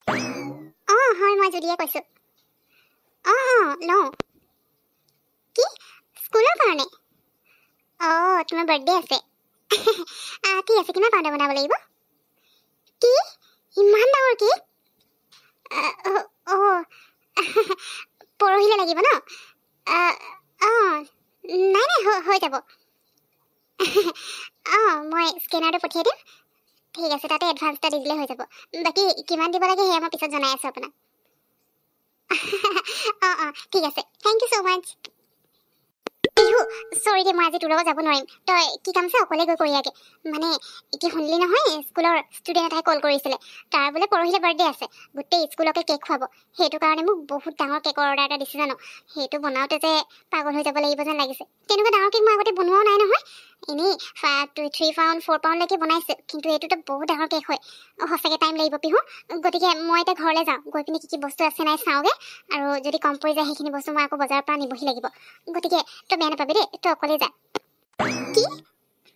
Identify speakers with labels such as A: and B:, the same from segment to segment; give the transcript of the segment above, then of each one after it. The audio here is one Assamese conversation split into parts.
A: হয় মই জুলিয়ে কৈছো। লওঁ। কি স্কুলৰ কাৰণে? তোমাৰ বাৰ্থডে আছে। ঠিক আছে, কিমান পাউণ্ডাৰ বনাব লাগিব? কি ইমান ডাঙৰ কেক? পৰহিলৈ লাগিব ন? নাই হৈ যাব। মই স্কেনাৰটো পঠিয়াই দিম। ঠিক আছে, তাতে এডভান্স এটা দি দিলে হৈ যাব। বাকী কিমান দিব লাগে সেয়া মই পিছত জনাই আছোঁ আপোনাক। ঠিক আছে, থেংক ইউ ছ' মাছ। চৰি দে, মই আজি তোৰ লগত যাব নোৱাৰিম। তই কি কাম আছে অকলে গৈ কৰি আগে। মানে এতিয়া শুনিলি নহয়, স্কুলৰ ষ্টুডেণ্ট এটাই কল কৰিছিলে। তাৰ বোলে পৰহিলে বাৰ্থডে আছে, গোটেই স্কুলকে কেক খুৱাব। সেইটো কাৰণে মোক বহুত ডাঙৰ কেকৰ অৰ্ডাৰ এটা দিছে জানো। সেইটো বনাওঁতে যে পাগল হৈ যাব লাগিব যেন লাগিছে। তেনেকুৱা ডাঙৰ কেক মই আগতে বনোৱাও নাই নহয়। এনেই 3 পাউণ্ড 4 পাউণ্ডলৈকে বনাইছোঁ, কিন্তু এইটোতো বহুত ডাঙৰ কেক হয়। সঁচাকৈ টাইম লাগিব পিহু। গতিকে মই এতিয়া ঘৰলৈ যাওঁ, গৈ পিনি কি বস্তু আছে নাই চাওঁগৈ। আৰু যদি কম পৰি যায় সেইখিনি বস্তু মই আকৌ বজাৰৰ পৰা নিবহি লাগিব। গতিকে তই বেয়া নাপাবি দেই, তই অকলে যা। কি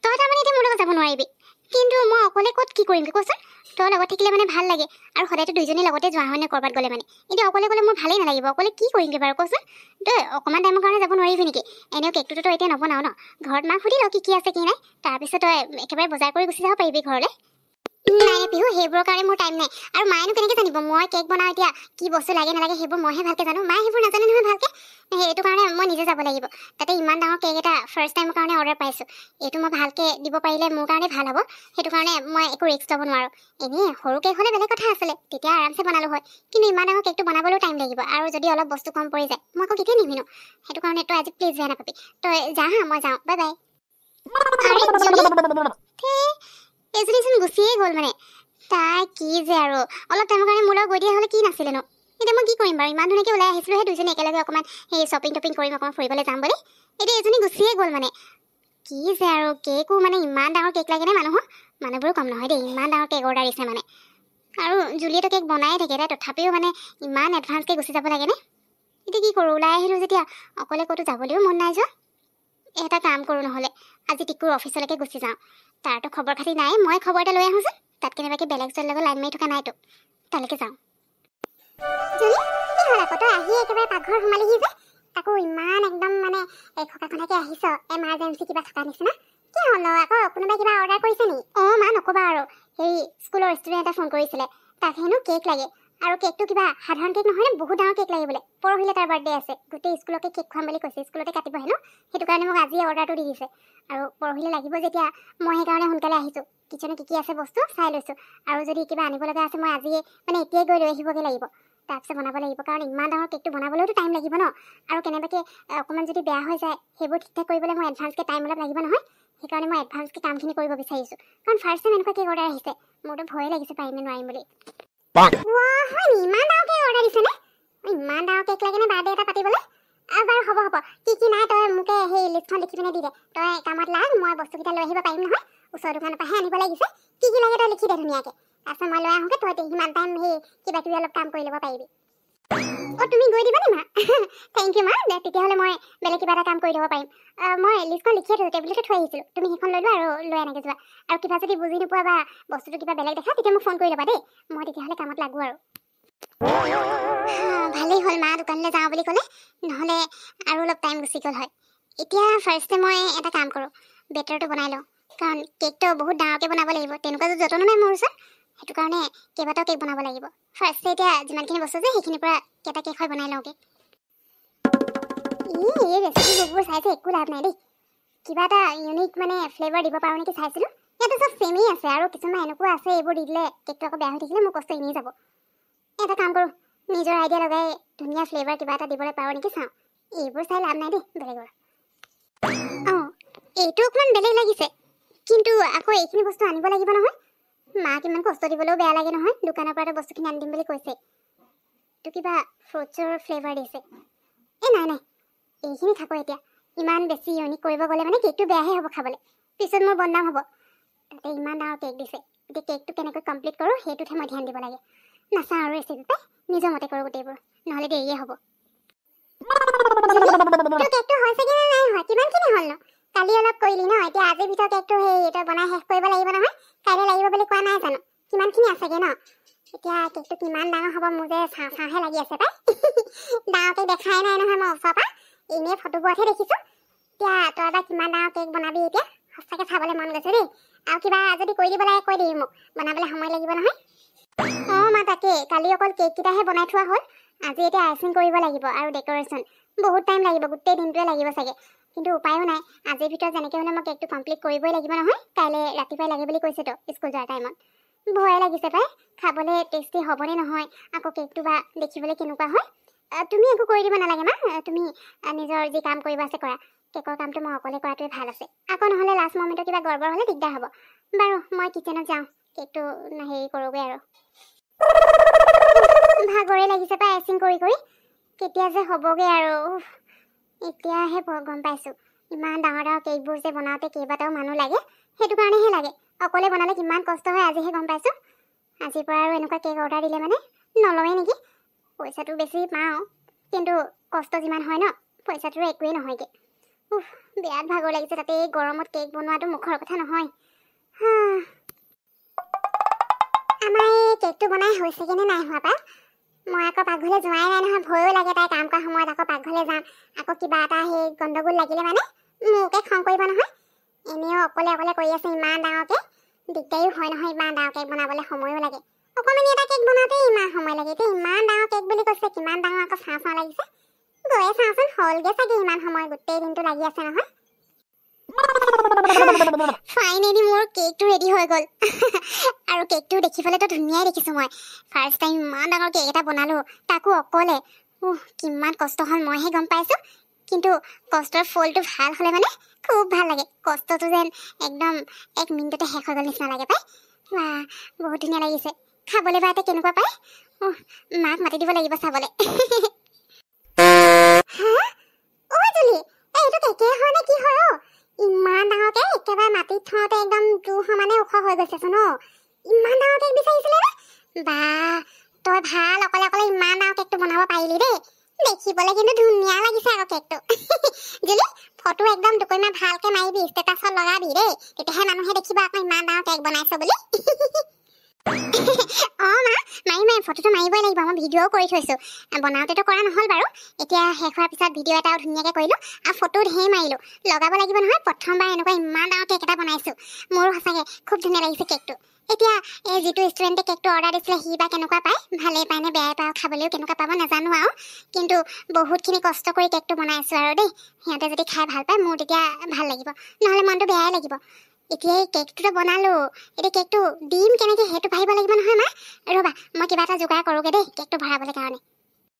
A: তই তাৰমানে এতিয়া মোৰ লগত যাব নোৱাৰিবি? কিন্তু মই অকলে ক'ত কি কৰিমগৈ কচোন? তই লগত থাকিলে মানে ভাল লাগে, আৰু সদায়তো দুইজনী লগতে যোৱা হয় নে ক'ৰবাত গ'লে মানে। এতিয়া অকলে গ'লে মোৰ ভালেই নালাগিব। অকলে কি কৰিমগৈ বাৰু কচোন? তই অকণমান টাইমৰ কাৰণে যাব নোৱাৰিবি নেকি? এনেও কেকটোতো তই এতিয়া নবনাও ন। ঘৰত মাক সুধি ল কি আছে কি নাই, তাৰপিছত তই একেবাৰে বজাৰ কৰি গুচি যাব পাৰিবি ঘৰলৈ। নাই পিহু, সেইবোৰৰ কাৰণে মোৰ টাইম নাই। আৰু মায়েনো কেনেকৈ জানিব মই কেক বনাওঁ? এতিয়া কি বস্তু লাগে নালাগে সেইবোৰ মইহে ভালকৈ জানো। মায়ে সেইবোৰ নাজানে নহয় ভালকৈ। সেইটো কাৰণে মই নিজে যাব লাগিব। তাতে ইমান ডাঙৰ কেক এটা ফাৰ্ষ্ট টাইমৰ কাৰণে অৰ্ডাৰ পাইছোঁ। এইটো মই ভালকৈ দিব পাৰিলে মোৰ কাৰণে ভাল হ'ব। সেইটো কাৰণে মই একো ৰিস্ক ল'ব নোৱাৰোঁ। এনেই সৰু কেক হ'লে বেলেগ কথা আছিলে, তেতিয়া আৰামছে বনালোঁ হয়। কিন্তু ইমান ডাঙৰ কেকটো বনাবলৈও টাইম লাগিব, আৰু যদি অলপ বস্তু কম পৰি যায় মই আকৌ কেতিয়া নিবিনো। সেইটো কাৰণে তই আজি প্লিজ বেয়া নাপাবি। তই যা হা, মই যাওঁ, বাই বাই। এইজনীচোন গুচিয়ে গ'ল মানে। তাই কি যে আৰু অলপ টাইমৰ কাৰণে মোৰ লগত গৈ দিয়া হ'লে কি নাছিলে ন। এতিয়া মই কি কৰিম বাৰু? ইমান ধুনীয়াকৈ ওলাই আহিছিলোঁ সেই দুইজনী একেলগে অকণমান সেই শ্বপিং টপিং কৰিম, অকণমান ফুৰিবলৈ যাম বুলি। এতিয়া এইজনী গুচিয়ে গ'ল মানে। কি যে আৰু কেকো মানে ইমান ডাঙৰ কেক লাগেনে মানুহৰ? মানুহবোৰো কম নহয় দেই, ইমান ডাঙৰ কেক অৰ্ডাৰ দিছে মানে। আৰু জুলিয়েতো কেক বনায়ে থাকে, তাই তথাপিও মানে ইমান এডভান্সকৈ গুচি যাব লাগেনে? এতিয়া কি কৰোঁ? ওলাই আহিলোঁ যেতিয়া অকলে ক'তো যাবলৈও মন নাই যোৱা। এটা কাম কৰোঁ নহ'লে, আজি টিকুৰ অফিচলৈকে গুচি যাওঁ। তাৰতো খবৰ খাতি নাই, মই খবৰ এটা লৈ আহোঁচোন। তাত কেনেবাকৈ বেলেগ ছোৱালীৰ লগত লাইন মাৰি থকা নাইতো। তালৈকে যাওঁ। জুলি, কি হ'ল আকৌ? তই আহি একেবাৰে পাকঘৰ সোমালিহি যে? তাকো ইমান একদম মানে খকাখনাকৈ আহিছ, এমাৰ্জেঞ্চি কিবা থকা নিচিনা। কি হ'ল আকৌ? কোনোবাই কিবা অৰ্ডাৰ কৰিছে নি? মা নক'বা আৰু। হেৰি স্কুলৰ ষ্টুডেণ্ট এটা ফোন কৰিছিলে, তাক হেনো কেক লাগে। আৰু কেকটো কিবা সাধাৰণ কেক নহয় নে, বহুত ডাঙৰ কেক লাগে বোলে। পৰহিলে তাৰ বাৰ্থডে আছে, গোটেই স্কুলকে কেক খুৱাম বুলি কৈছে। স্কুলতে কাটিব হেনো। সেইটো কাৰণে মোক আজিয়ে অৰ্ডাৰটো দি দিছে। আৰু পৰহিলে লাগিব যেতিয়া মই সেইকাৰণে সোনকালে আহিছোঁ। কিচেনত কি আছে বস্তু চাই লৈছোঁ। আৰু যদি কিবা আনিব লগা আছে মই আজিয়ে মানে এতিয়াই গৈ লৈ আহিবগৈ লাগিব। তাৰপিছত বনাব লাগিব, কাৰণ ইমান ডাঙৰ কেকটো বনাবলৈতো টাইম লাগিব ন। আৰু কেনেবাকৈ অকণমান যদি বেয়া হৈ যায় সেইবোৰ ঠিক ঠাক কৰিবলৈ মই এডভান্সকৈ টাইম অলপ লাগিব নহয়। সেইকাৰণে মই এডভান্সকৈ কামখিনি কৰিব বিচাৰিছোঁ। কাৰণ ফাৰ্ষ্ট টাইম এনেকুৱা কেক অৰ্ডাৰ আহিছে, মোৰতো ভয়ে লাগিছে পাৰিম নে নোৱাৰিম বুলি। হয় নি? ইমান ডাঙৰ কেক অৰ্ডাৰ দিছেনে? ইমান ডাঙৰ কেক লাগেনে বাৰ্থডে এটা পাতিবলৈ? বাৰু হ'ব। কি নাই তই মোকে সেই লিষ্টখন লিখি পিনে দি দে। তই কামত লাগ, মই বস্তুকেইটা লৈ আহিব পাৰিম নহয়। ওচৰৰ দোকানৰ পৰাহে আনিব লাগিছে। কি লাগে তই লিখি দে ধুনীয়াকৈ। তাৰপিছত মই লৈ আহোঁগৈ, তই সিমান টাইম সেই কিবা কিবি অলপ কাম কৰি ল'ব পাৰিবি। তুমি গৈ দিবা নি মা? থেংক ইউ মা। তেতিয়াহ'লে মই বেলেগ কিবা এটা কাম কৰি ল'ব পাৰিম। মই লিষ্টখন লিখিয়ে থৈছোঁ, টেবুলতে থৈ আহিছিলোঁ। তুমি সেইখন লৈ লোৱা আৰু লৈ এনেকৈ যোৱা। আৰু কিবা যদি বুজি নোপোৱা বা বস্তুটো কিবা বেলেগ দেখা তেতিয়া মোক ফোন কৰি ল'বা দেই। মই তেতিয়াহ'লে কামত লাগোঁ আৰু। ভালেই হ'ল মা দোকানলৈ যাওঁ বুলি ক'লে, নহ'লে আৰু অলপ টাইম গুচি গ'ল হয়। এতিয়া ফাৰ্ষ্টে মই এটা কাম কৰোঁ, বেটাৰটো বনাই লওঁ। কাৰণ কেকটো বহুত ডাঙৰকৈ বনাব লাগিব, তেনেকুৱাতো যতনো নাই মোৰ ওচৰত। সেইটো কাৰণে কেইবাটাও কেক বনাব লাগিব। ফাৰ্ষ্টে এতিয়া যিমানখিনি বস্তু আছে সেইখিনিৰ পৰা কেইটা কেক হয় বনাই লওঁগৈ। এই ৰেচিপিবোৰ চাইছে একো লাভ নাই দেই। কিবা এটা ইউনিক মানে ফ্লেভাৰ দিব পাৰোঁ নেকি চাইছিলোঁ। ইয়াতে চব চেমেই আছে, আৰু কিছুমান এনেকুৱা আছে এইবোৰ দি দিলে কেকটো আকৌ বেয়া হৈ থাকিলে মোৰ কষ্ট এনেই যাব। এটা কাম কৰোঁ, নিজৰ আইডিয়া লগাই ধুনীয়া ফ্লেভাৰ কিবা এটা দিবলৈ পাৰোঁ নেকি চাওঁ। এইবোৰ চাই লাভ নাই দেই বেলেগৰ। এইটো অকণমান বেলেগ লাগিছে, কিন্তু আকৌ এইখিনি বস্তু আনিব লাগিব নহয়। মাক ইমান কষ্ট দিবলৈও বেয়া লাগে নহয়। দোকানৰ পৰা বস্তুখিনি আনি দিম বুলি কৈছে। এইটো কিবা ফ্ৰুটছৰ ফ্লেভাৰ দিছে। নাই এইখিনি থাকোঁ এতিয়া। ইমান বেছি ইউনিক কৰিব গ'লে মানে কেকটো বেয়াহে হ'ব খাবলৈ, পিছত মোৰ বদনাম হ'ব। তাতে ইমান ডাঙৰ কেক দিছে, এতিয়া কেকটো কেনেকৈ কমপ্লিট কৰোঁ সেইটোতহে মই ধ্যান দিব লাগে। নাচাওঁ আৰু ৰেচিপি পাই, নিজৰ মতে কৰোঁ গোটেইবোৰ, নহ'লে দেৰিয়ে হ'ব। কেকটো হৈছেগৈ নে নাই হোৱা? কিমানখিনি হ'ল ন? কালি অলপ কৰিলি ন, এতিয়া আজিৰ ভিতৰত কেকটো সেই তই বনাই শেষ কৰিব লাগিব নহয়। কাইলৈ লাগিব বুলি কোৱা নাই জানো? কিমানখিনি আছেগৈ ন? এতিয়া কেকটো কিমান ডাঙৰ হ'ব মোৰ যে চাওঁ চাওঁহে লাগি আছে পাই ডাঙৰকে দেখাই নাই নহয় মই ওচৰৰ পৰা এনেই ফটোবোৰতহে দেখিছোঁ এতিয়া তই এবাৰ কিমান ডাঙৰ কেক বনাবি এতিয়া সঁচাকৈ চাবলৈ মন গৈছে দেই আৰু কিবা যদি কৰি দিব লাগে কৈ দিবি মোক বনাবলৈ সময় লাগিব নহয় অঁ মা তাকে কালি অকল কেককেইটাহে বনাই থোৱা হ'ল আজি এতিয়া আইচিং কৰিব লাগিব আৰু ডেক'ৰেশ্যন বহুত টাইম লাগিব গোটেই দিনটোৱে লাগিব চাগে কিন্তু উপায়ো নাই আজিৰ ভিতৰত যেনেকৈ হ'লে মই কেকটো কমপ্লিট কৰিবই লাগিব নহয় কাইলৈ ৰাতিপুৱাই লাগে বুলি কৈছেতো স্কুল যোৱাৰ টাইমত ভয়ে লাগিছে পাই খাবলৈ টেষ্টি হ'বনে নহয় আকৌ কেকটো বা দেখিবলৈ কেনেকুৱা হয় তুমি একো কৰি দিব নালাগে মা তুমি নিজৰ যি কাম কৰিব আছে কৰা কেকৰ কামটো মই অকলে কৰাটোৱে ভাল আছে আকৌ নহ'লে লাষ্ট মমেণ্টত কিবা গড়বড় হ'লে দিগদাৰ হ'ব বাৰু মই কিচেনত যাওঁ কেকটো হেৰি কৰোঁগৈ আৰু ভাগৰে লাগিছে পাই আইচিং কৰি কৰি কেতিয়া যে হ'বগৈ আৰু এতিয়াহে গম পাইছোঁ ইমান ডাঙৰ ডাঙৰ কেকবোৰ যে বনাওঁতে কেইবাটাও মানুহ লাগে সেইটো কাৰণেহে লাগে অকলে বনালে কিমান কষ্ট হয় আজিহে গম পাইছোঁ আজিৰ পৰা আৰু এনেকুৱা কেক অৰ্ডাৰ দিলে মানে নলওঁৱে নেকি পইচাটো বেছি পাওঁ কিন্তু কষ্ট যিমান হয় ন পইচাটোৰ একোৱেই নহয়গৈ বিৰাট ভাগৰ লাগিছে তাতে এই গৰমত কেক বনোৱাটো মুখৰ কথা নহয় আমাৰ এই কেকটো বনাই হৈছেগৈ নে নাই হোৱা পা মই আকৌ পাকঘৰলৈ যোৱাই নাই নহয় ভয়ো লাগে তাই কাম কৰা সময়ত আকৌ পাকঘৰলৈ যাম আকৌ কিবা এটা সেই গণ্ডগোল লাগিলে মানে মোকে খং কৰিব নহয় এনেও অকলে অকলে কৰি আছে ইমান ডাঙৰকৈ দিগদাৰীও হয় নহয় ইমান ডাঙৰ কেক বনাবলৈ সময়ো লাগে অকণমানি এটা কেক বনাওঁতে ইমান সময় লাগে এতিয়া ইমান ডাঙৰ কেক বুলি কৈছে কিমান ডাঙৰ আকৌ চাওঁ চাওঁ লাগিছে গৈয়ে চাওঁচোন হ'লগৈ চাগে ইমান সময় গোটেই দিনটো লাগি আছে নহয় ফাইনেলি মোৰ কেকটো ৰেডি হৈ গ'ল আৰু কেকটো দেখিবলৈতো ধুনীয়াই দেখিছোঁ মই ফাৰ্ষ্ট টাইম ইমান ডাঙৰ কেক এটা বনালোঁ তাকো অকলে কিমান কষ্ট হ'ল মইহে গম পাইছোঁ কিন্তু কষ্টৰ ফলটো ভাল হ'লে মানে খুব ভাল লাগে কষ্টটো যেন একদম 1 মিনিটতে শেষ হৈ গ'ল নিচিনা লাগে পাই বহুত ধুনীয়া লাগিছে খাবলৈ বা এতিয়া কেনেকুৱা পায় মাক মাতি দিব লাগিব চাবলৈ এইটো কেকেই হয় নে কি হয় ইমান ডাঙৰকে একেবাৰে মাটিত থওঁতে একদম জোৰ সমানে ওখ হৈ গৈছেচোন ইমান ডাঙৰ কেক বিচাৰিছিলে নে বা তই ভাল অকলে অকলে ইমান ডাঙৰ কেকটো বনাব পাৰিলি দেই দেখিবলৈ কিন্তু ধুনীয়া লাগিছে আকৌ কেকটো জুলি ফটো একদম দুকৈমান ভালকে মাৰিবি ষ্টেটাছত লগাবি দেই তেতিয়াহে মানুহে দেখিব আকৌ ইমান ডাঙৰ কেক বনাইছ বুলি অঁ মা মাৰিম ফটোটো মাৰিবই লাগিব মই ভিডিঅ'ও কৰি থৈছোঁ বনাওঁতেতো কৰা নহ'ল বাৰু এতিয়া শেষ হোৱাৰ পিছত ভিডিঅ' এটাও ধুনীয়াকৈ কৰিলোঁ আৰু ফটো ঢেৰ মাৰিলোঁ লগাব লাগিব নহয় প্ৰথমবাৰ এনেকুৱা ইমান ডাঙৰ কেক এটা বনাইছোঁ মোৰো সঁচাকৈ খুব ধুনীয়া লাগিছে কেকটো এতিয়া এই যিটো ষ্টুডেণ্টে কেকটো অৰ্ডাৰ দিছিলে সি বা কেনেকুৱা পায় ভালেই পায় নে বেয়াই পায় খাবলৈও কেনেকুৱা পাব নাজানো আৰু কিন্তু বহুতখিনি কষ্ট কৰি কেকটো বনাইছোঁ আৰু দেই সিহঁতে যদি খাই ভাল পায় মোৰ তেতিয়া ভাল লাগিব নহ'লে মনটো বেয়াই লাগিব এতিয়া এই কেকটোতো বনালোঁ এতিয়া কেকটো দিম কেনেকৈ সেইটো ভাবিব লাগিব নহয় মা ৰ'বা মই কিবা এটা যোগাৰ কৰোঁগৈ দেই কেকটো ভৰাবলৈ কাৰণে